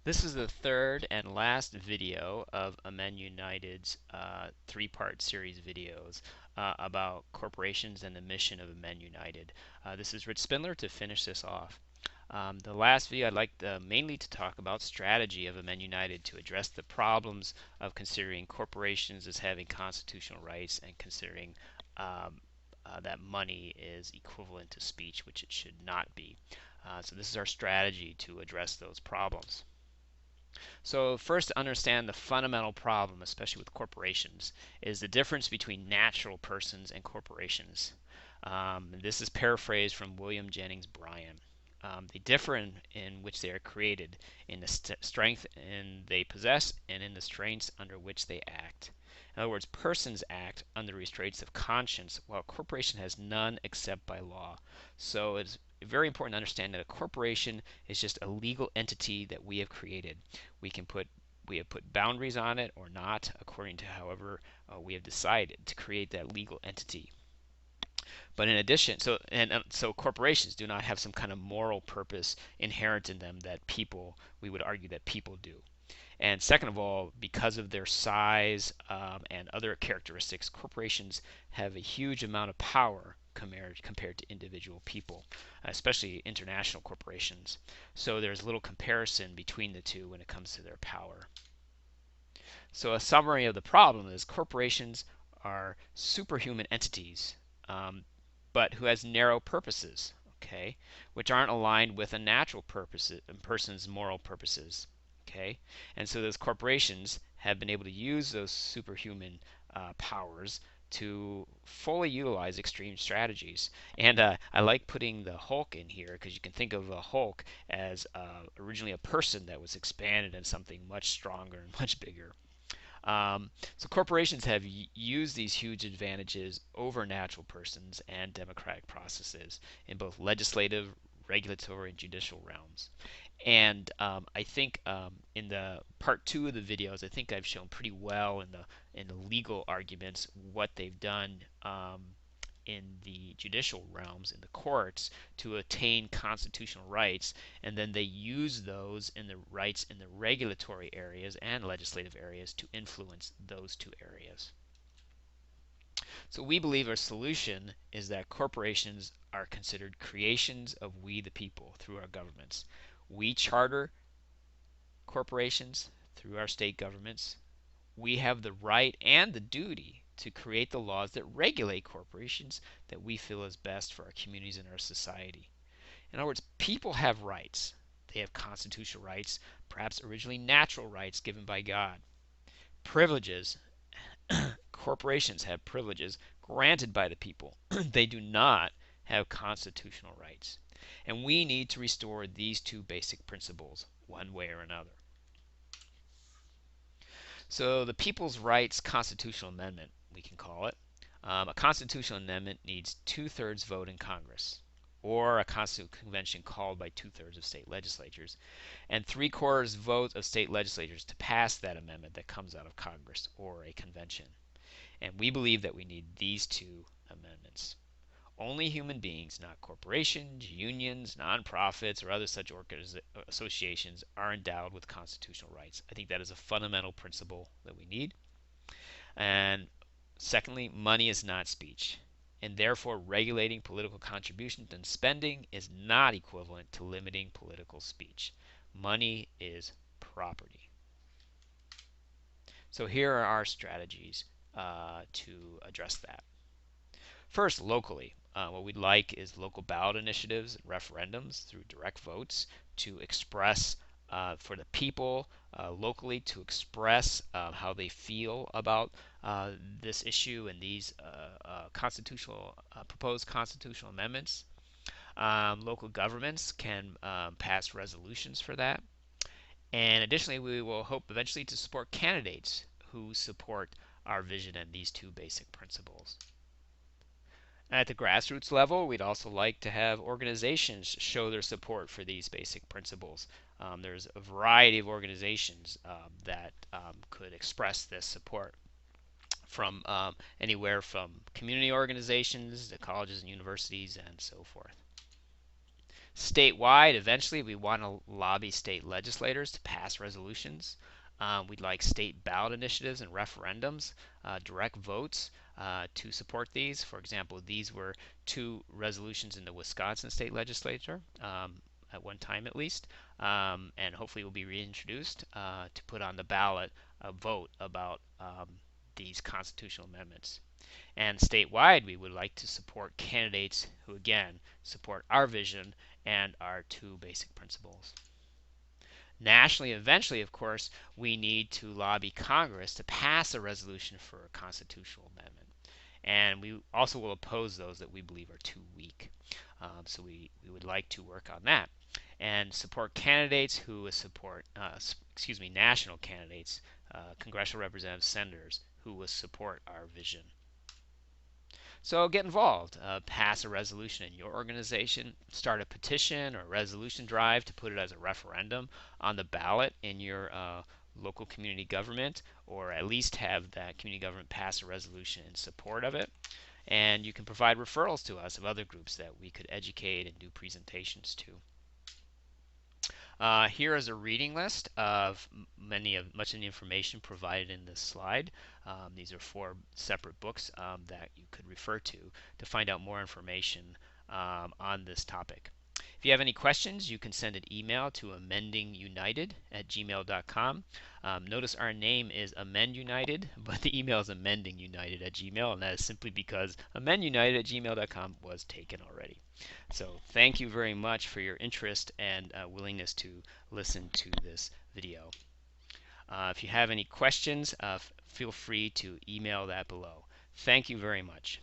This is the third and last video of Amen United's three-part series videos about corporations and the mission of Amen United. This is Rich Spindler to finish this off. The last video I'd like mainly to talk about strategy of Amen United to address the problems of considering corporations as having constitutional rights and considering that money is equivalent to speech, which it should not be. So this is our strategy to address those problems. So first, to understand the fundamental problem, especially with corporations, is the difference between natural persons and corporations. This is paraphrased from William Jennings Bryan. They differ in which they are created, in the strength they possess, and in the strengths under which they act. In other words, persons act under restraints of conscience, while a corporation has none except by law. So it's very important to understand that a corporation is just a legal entity that we have created. We have put boundaries on it or not, according to however we have decided to create that legal entity. But in addition, so corporations do not have some kind of moral purpose inherent in them that we would argue that people do. And second of all, because of their size and other characteristics, corporations have a huge amount of power compared to individual people, especially international corporations. So there's little comparison between the two when it comes to their power. So a summary of the problem is corporations are superhuman entities, but who has narrow purposes, okay, which aren't aligned with a natural person's moral purposes. Okay, and so those corporations have been able to use those superhuman powers to fully utilize extreme strategies. And I like putting the Hulk in here because you can think of a Hulk as originally a person that was expanded into something much stronger and much bigger. So corporations have used these huge advantages over natural persons and democratic processes in both legislative, regulatory, and judicial realms. And I think in the part two of the videos, I think I've shown pretty well in the legal arguments what they've done in the judicial realms, in the courts, to attain constitutional rights, and then they use those in the rights in the regulatory areas and legislative areas to influence those two areas. So we believe our solution is that corporations are considered creations of we the people through our governments. We charter corporations through our state governments. We have the right and the duty to create the laws that regulate corporations that we feel is best for our communities and our society. In other words, people have rights. They have constitutional rights, perhaps originally natural rights given by God. Privileges. Corporations have privileges granted by the people. They do not have constitutional rights. And we need to restore these two basic principles one way or another. So the People's Rights Constitutional Amendment, we can call it. A constitutional amendment needs two-thirds vote in Congress, or a constitutional convention called by two-thirds of state legislatures, and three-quarters vote of state legislatures to pass that amendment that comes out of Congress or a convention. And we believe that we need these two amendments. Only human beings, not corporations, unions, nonprofits, or other such associations, are endowed with constitutional rights. I think that is a fundamental principle that we need. And secondly, money is not speech, and therefore regulating political contributions and spending is not equivalent to limiting political speech. Money is property. So here are our strategies to address that. First, locally, what we'd like is local ballot initiatives and referendums through direct votes to express for the people locally to express how they feel about this issue and these proposed constitutional amendments. Local governments can pass resolutions for that. And additionally, we will hope eventually to support candidates who support our vision and these two basic principles. At the grassroots level, we'd also like to have organizations show their support for these basic principles. There's a variety of organizations that could express this support, from anywhere from community organizations to colleges and universities and so forth. Statewide, eventually, we want to lobby state legislators to pass resolutions. We'd like state ballot initiatives and referendums, direct votes to support these. For example, these were two resolutions in the Wisconsin state legislature at one time at least, and hopefully will be reintroduced to put on the ballot a vote about these constitutional amendments. And statewide, we would like to support candidates who, again, support our vision and our two basic principles. Nationally, eventually, of course, we need to lobby Congress to pass a resolution for a constitutional amendment. And we also will oppose those that we believe are too weak. So we would like to work on that and support candidates who support, national candidates, congressional representatives, senators who will support our vision. So get involved. Pass a resolution in your organization. Start a petition or a resolution drive to put it as a referendum on the ballot in your local community government, or at least have that community government pass a resolution in support of it. And you can provide referrals to us of other groups that we could educate and do presentations to. Here is a reading list of much of the information provided in this slide. These are 4 separate books that you could refer to find out more information on this topic. If you have any questions, you can send an email to amendingunited@gmail.com. Notice our name is Amend United, but the email is amendingunited@gmail, and that is simply because amendunited@gmail.com was taken already. So thank you very much for your interest and willingness to listen to this video. If you have any questions, feel free to email that below. Thank you very much.